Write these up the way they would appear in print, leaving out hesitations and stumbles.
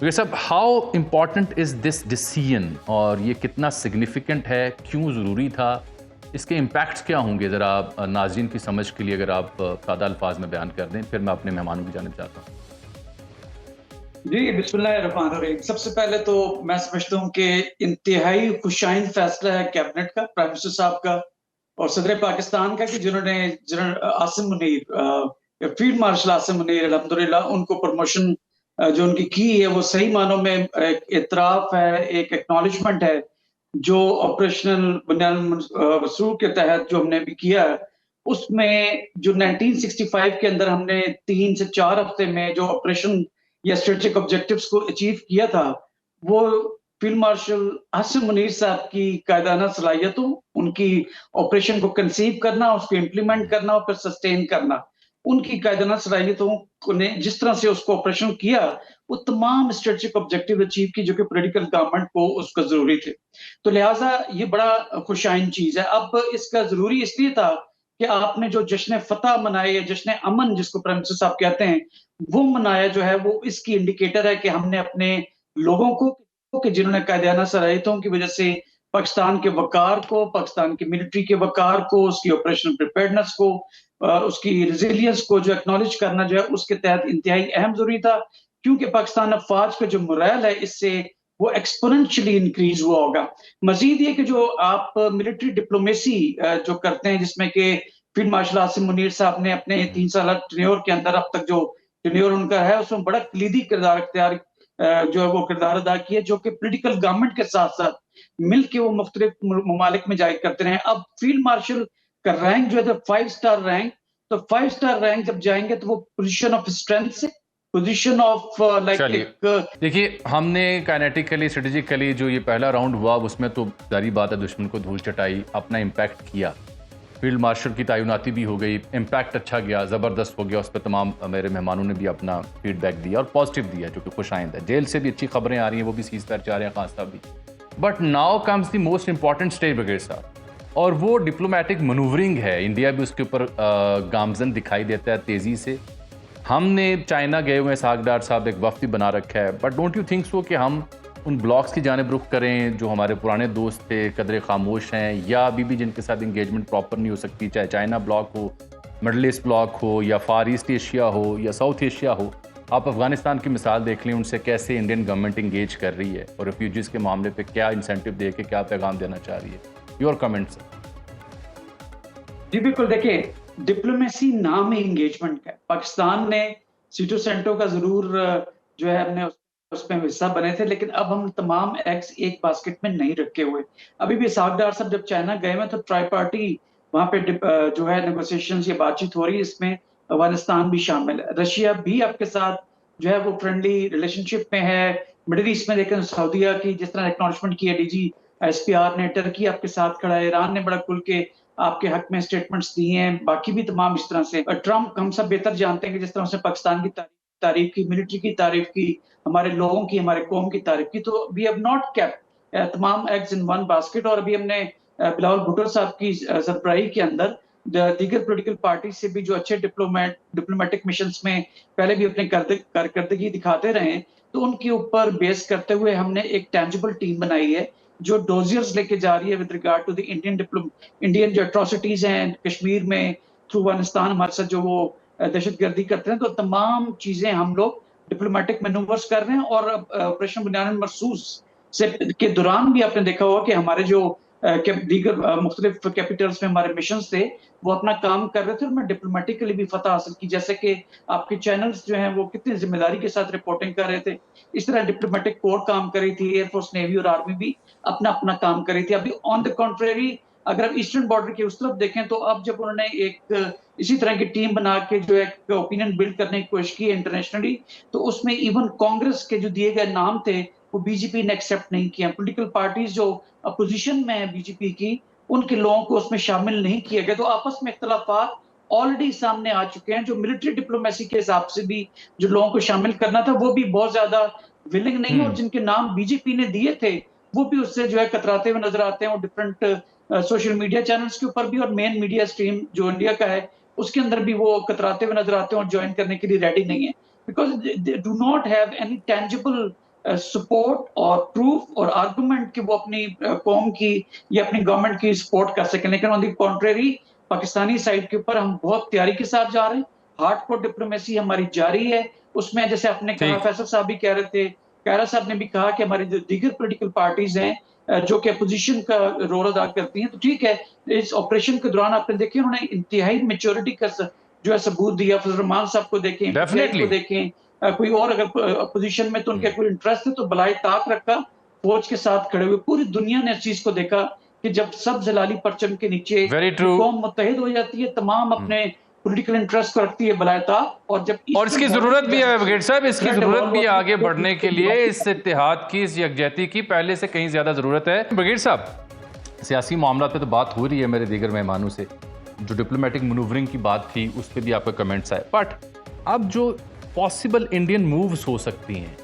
वैसे साहब, how important is this decision और ये कितना सिग्निफिकेंट है, क्यों ज़रूरी था, इसके इम्पैक्ट्स क्या होंगे? ज़रा नाज़रीन की समझ के लिए अगर आप सादा अल्फाज में बयान कर दें, फिर मैं अपने मेहमानों की जानिब जाता हूँ। जी, बिस्मिल्लाहिर्रहमानिर्रहीम। सबसे पहले तो मैं समझता हूँ कि इंतहाई खुशाइंद फैसला है कैबिनेट का, प्राइम मिनिस्टर साहब का और सदर पाकिस्तान का कि जिन्होंने general Asim Munir field marshal Asim Munir अल्हम्दुलिल्लाह उनको प्रमोशन जो उनकी की है वो सही मानों में एक इतराफ़ है, एक एक्नॉलेजमेंट है। जो ऑपरेशनल बुनियाद मसरूर के तहत जो हमने अभी किया है, उसमें जो 1965 के अंदर हमने 3 से 4 हफ्ते में जो ऑपरेशन या स्ट्रेटेजिक ऑब्जेक्टिव्स को अचीव किया था, वो फील्ड मार्शल आसिम मुनीर साहब की कायदाना सलाहियतों, उनकी ऑपरेशन को कंसीव करना, उसको इम्प्लीमेंट करना और फिर सस्टेन करना। उनकी कायदाना सलाहियतों ने जिस तरह से उसको ऑपरेशन किया, वो तमाम स्ट्रेटेजिक ऑब्जेक्टिव अचीव की जो कि पॉलिटिकल गवर्नमेंट को उसका ज़रूरी थे। तो लिहाज़ा ये बड़ा खुशाइन चीज़ है। अब इसका ज़रूरी इसलिए था कि आपने जो जश्न फ़तह मनाए या जश्न अमन जिसको प्राइम मिनिस्टर साहब कहते हैं, वो मनाया जो है वो इसकी इंडिकेटर है कि हमने अपने लोगों को कि जिन्होंने कायदाना सलाहियतों की वजह से पाकिस्तान के वक़ार को, पाकिस्तान की मिलिट्री के वक़ार को, उसकी ऑपरेशनल प्रिपेयर्डनेस को उसकी रेज़िलियंस को जो एक्नॉलेज करना जो है उसके तहत इंतहाई अहम ज़रूरी था। क्योंकि पाकिस्तान अफ़वाज का जो मोरल है इससे वो एक्सपोनेंशियली इंक्रीज़ हुआ होगा। मज़ीद ये कि जो आप मिलिट्री डिप्लोमेसी जो करते हैं जिसमें कि फील्ड मार्शल आसिम मुनीर साहब ने अपने 3 साल टेन्योर के अंदर अब तक जो टेन्योर उनका है उसमें बड़ा कलीदी किरदार इख्तियार जो है वो किरदार अदा किया जो कि पॉलिटिकल गवर्नमेंट के साथ-साथ मिल के वो मुख्तलिफ ममालिक में जाया करते रहे। अब फील्ड मार्शल का रैंक जो है 5 स्टार रैंक, तो 5 स्टार रैंक जब जाएँगे तो वो पोज़ीशन ऑफ स्ट्रेंथ से पोज़ीशन ऑफ लाइक चलिए, एक देखिए, हमने काइनेटिकली, स्ट्रेटेजिकली जो ये पहला राउंड हुआ, उसमें तो ज़ाहिर बात है दुश्मन को धूल चटाई, अपना इम्पैक्ट किया। फील्ड मार्शल की तैनाती भी हो गई, इम्पैक्ट अच्छा गया, ज़बरदस्त हो गया, उस पे तमाम मेरे मेहमानों ने भी अपना फीडबैक दिया और पॉजिटिव दिया, जो कि खुशाइंद है। जेल से भी अच्छी खबरें आ रही हैं, वो भी सीज़फायर चाह रहे हैं, खान साहब भी। But now comes the most important stage brigade साहब, और वो डिप्लोमेटिक मनूवरिंग है। इंडिया भी उसके ऊपर गामजन दिखाई देता है तेज़ी से। हमने चाइना गए हुए हैं, सागडार साहब एक वफ्द भी बना रखा है, but don't you think so कि हम उन ब्लॉक्स की जानिब रुख करें जो हमारे पुराने दोस्त थे, कदरे खामोश हैं, या अभी भी जिनके साथ इंगेजमेंट प्रॉपर नहीं हो सकती, चाहे चाइना ब्लॉक हो, मिडल ईस्ट ब्लॉक हो, या फार ईस्ट एशिया हो, या साउथ एशिया हो। आप अफगानिस्तान की मिसाल देख लें, उनसे कैसे इंडियन गवर्नमेंट इंगेज कर रही है और रेफ्यूजीज़ के मामले पे क्या इंसेंटिव दे के क्या पैगाम देना चाह रही है। Your comments. जी, बिल्कुल देखिए, डिप्लोमेसी नाम ही एंगेजमेंट का है। पाकिस्तान ने सीटो सेंटो का ज़रूर जो है हमने उसमें हिस्सा बने थे, लेकिन अब हम तमाम एग्स एक बास्केट में नहीं रखे हुए। अभी भी इसाक डार साहब जब चाइना गए हुए तो ट्राई पार्टी वहाँ पे जो है नेगोशिएशंस या बातचीत हो रही है, इसमें अफ़गानिस्तान भी शामिल है। रशिया भी आपके साथ जो है वो फ्रेंडली रिलेशनशिप में है। मिडल ईस्ट में देखें सऊदीया की जिस तरह एक्नॉलेजमेंट की है डीजी एसपीआर ने, टर्की आपके साथ खड़ा है, ईरान ने बड़ा खुल के आपके हक में स्टेटमेंट्स दिए हैं, बाकी भी तमाम इस तरह से। ट्रंप हम सब बेहतर जानते हैं कि जिस तरह उसने पाकिस्तान की तारीफ की, मिलिट्री की तारीफ की, हमारे लोगों की, हमारे कौम की तारीफ की, तो वी हैव नॉट केप्ट तमाम एग्स इन वन बास्केट। और अभी हमने बिलावल भुट्टो साहब की सरबराही के अंदर दीगर पॉलिटिकल पार्टी से भी जो अच्छे डिप्लोमेटिक मिशंस में पहले भी अपनी कारकर्दगी दिखाते रहे हैं, तो उनके ऊपर बेस करते हुए हमने एक टैंजिबल टीम बनाई है, जो डोजियर्स लेके जा रही है with regard to the Indian जो एट्रोसिटीज़ हैं कश्मीर में थ्रू अफ़गानिस्तान हमारे साथ जो वो दहशतगर्दी करते हैं, तो तमाम चीज़ें हम लोग डिप्लोमेटिक मैनूवर्स कर रहे हैं। और ऑपरेशन बुनियाद मरसूस से के दौरान भी आपने देखा होगा कि हमारे जो दीगर मुख्तलिफ कैपिटल्स में हमारे मिशंस थे, वो अपना काम कर रहे थे और मैं डिप्लोमेटिकली भी फ़तह हासिल की। जैसे कि आपके चैनल्स जो हैं वो कितनी ज़िम्मेदारी के साथ रिपोर्टिंग कर रहे थे। इस तरह डिप्लोमेटिक कोर काम कर रही थी, एयर फोर्स, नेवी और आर्मी भी अपना-अपना काम कर रही थी। अभी ऑन द कॉन्ट्रेरी अगर आप ईस्टर्न बॉर्डर के उस तरफ देखें तो अब जब उन्होंने एक इसी तरह की टीम बना के जो एक ओपिनियन बिल्ड करने की कोशिश की है इंटरनेशनली, तो उसमें इवन कांग्रेस के जो दिए गए नाम थे, वो बीजेपी ने एक्सेप्ट नहीं किया। पॉलिटिकल पार्टीज़ जो अपोज़िशन में है बीजेपी की, उनके लोगों को उसमें शामिल नहीं किया गया। तो आपस में इख्तिलाफ़ात ऑलरेडी सामने आ चुके हैं। जो मिलिट्री डिप्लोमेसी के हिसाब से भी जो लोगों को शामिल करना था, वो भी बहुत ज़्यादा विलिंग नहीं है और जिनके नाम बीजेपी ने दिए थे, वो भी उससे जो है कतराते हुए नज़र आते हैं और डिफरेंट सोशल मीडिया चैनल्स के ऊपर भी और मेन मीडिया स्ट्रीम जो इंडिया का है, उसके अंदर भी वो कतराते हुए नज़र आते हैं और जॉइन करने के लिए रेडी नहीं है। Because they do not have any tangible support और प्रूफ और आर्गुमेंट कि वो अपनी कौम की या अपनी गवर्नमेंट की सपोर्ट कर सकें। लेकिन on the contrary Pakistani side के ऊपर हम बहुत तैयारी के साथ जा रहे हैं, हार्डकोर डिप्लोमेसी हमारी जारी है। उसमें जैसे आपने कहा, ठीक। फैसल साहब भी कह रहे थे, कायरा साहब ने भी कहा कि हमारी जो दीगर पॉलिटिकल पार्टीज हैं जो कि अपोजिशन का रोल अदा करती हैं, तो ठीक है, इस ऑपरेशन के दौरान आपने देखे उन्होंने इंतहाई मेच्योरिटी का जो है सबूत दिया। फजल रहमान साहब को देखें, पीटीआई को डेफिनेटली। देखें, कोई और अगर अपोजिशन में तो उनके कोई इंटरेस्ट है तो बलाए ताक रखा, फौज के साथ खड़े हुए। पूरी दुनिया ने इस चीज को देखा कि जब सब जलाली परचम के नीचे वेरी ये ट्रू। कौम मुत्तहिद हो जाती है, तमाम अपने पॉलिटिकल इंटरेस्ट को रखती है बलाए ताक, और जब और इसकी जरूरत भी है ब्रिगेड साहब, इसकी थ्रेट जरूरत इवॉल्व भी है होती आगे है, बढ़ने के लिए, इस इत्तेहाद की, इस यकजहती की पहले से कहीं ज्यादा जरूरत है। ब्रिगेड साहब, सियासी मामला पे तो बात हो रही है मेरे दीगर मेहमानों से, जो डिप्लोमेटिक मनूवरिंग की बात थी उस पर भी आपका कमेंट्स आए, बट अब जो पॉसिबल इंडियन मूव्स हो सकती हैं,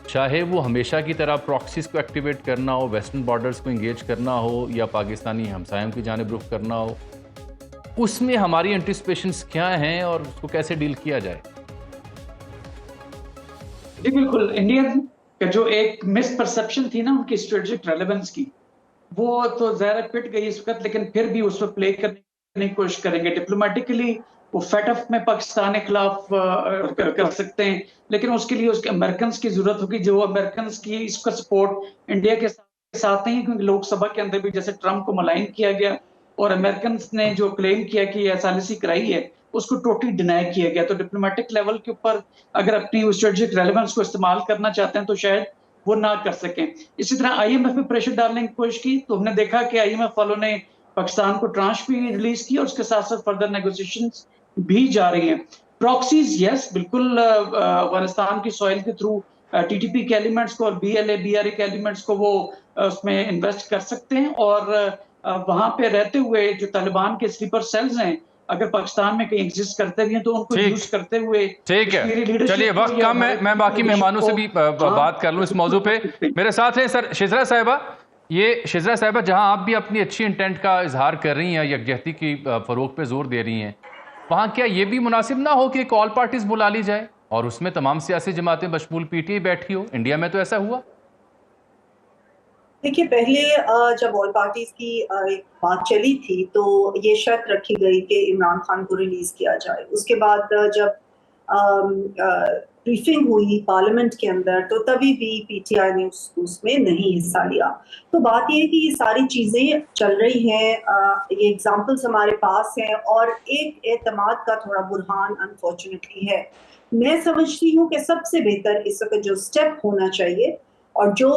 चाहे वो हमेशा की तरह प्रॉक्सीज को एक्टिवेट करना हो, वेस्टर्न बॉर्डर्स को इंगेज करना हो, या पाकिस्तानी हमसायों की जानिब रुख करना हो, उसमें हमारी एंटिसिपेशंस क्या हैं और उसको कैसे डील किया जाए? जी बिल्कुल, इंडिया का जो एक मिस परसेप्शन थी ना उनकी स्ट्रेटेजिक रेलेवेंस की, वो तो ज़ाहिर है पिट गई इस वक़्त, लेकिन फिर भी उस पर प्ले करने की कोशिश करेंगे। डिप्लोमैटिकली वो फेटअप में पाकिस्तान के खिलाफ कर सकते हैं, लेकिन उसके लिए उसके अमेरिकन्स की ज़रूरत होगी, जो अमेरिकन्स की इसका सपोर्ट इंडिया के साथ नहीं है, क्योंकि लोकसभा के अंदर भी जैसे ट्रंप को मलाइन किया गया और अमेरिकन्स ने जो क्लेम किया कि एसएलसी कराई है, उसको टोटली डिनाई किया गया। तो डिप्लोमैटिक लेवल के ऊपर अगर अपनी स्ट्रेटेजिक रेलेवेंस को इस्तेमाल करना चाहते हैं तो शायद वो ना कर सकें। इसी तरह आईएमएफ पे प्रेशर डालने की कोशिश की, तो हमने देखा कि आईएमएफ वालों ने पाकिस्तान को ट्रांश भी रिलीज की और उसके साथ-साथ फर्दर नेगोशिएशंस भी जारी हैं। प्रॉक्सीज यस, बिल्कुल अफगानिस्तान की सॉइल के थ्रू टीटीपी के एलिमेंट्स को और बीएलए, बीआरए के एलिमेंट्स को वो उसमें इन्वेस्ट कर सकते हैं, और वहाँ पे रहते हुए जो तालिबान के स्लीपर सेल्स हैं, अगर पाकिस्तान में कहीं एग्जिस्ट करते भी हैं, तो उनको ठीक। यूज़ करते हुए ठीक कश्मीरी है, लीडरशिप चलिए को वक्त या कम है, हमारे मैं बाकी लीडरशिप मेहमानों से को भी हाँ, बात कर लूं इस मौजू पे। मेरे साथ हैं सर शिजरा साहिबा। ये शिजरा साहिबा, जहां आप भी अपनी अच्छी इंटेंट का इजहार कर रही हैं, यकजहती की फरोग पे जोर दे रही हैं, वहां क्या ये भी मुनासिब ना हो कि एक ऑल पार्टीज बुला ली जाए और उसमें तमाम सियासी जमातें बशमूल पीटीआई बैठी हो? इंडिया में तो ऐसा हुआ। देखिए, पहले जब ऑल पार्टीज की एक बात चली थी तो ये शर्त रखी गई कि इमरान खान को रिलीज किया जाए। उसके बाद जब ब्रीफिंग हुई पार्लियामेंट के अंदर तो तभी भी पीटीआई ने उसमें नहीं हिस्सा लिया। तो बात ये है कि ये सारी चीजें चल रही हैं, ये एग्जाम्पल्स हमारे पास हैं और एक एतमाद का थोड़ा बुरहान अनफॉर्चुनेटली है। मैं समझती हूँ कि सबसे बेहतर इस वक्त जो स्टेप होना चाहिए, और जो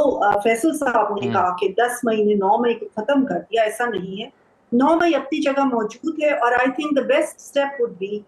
फैसल साहब ने कहा कि 10 महीने 9 मई को खत्म कर दिया, ऐसा नहीं है। 9 मई अपनी जगह मौजूद है और I think the best step would be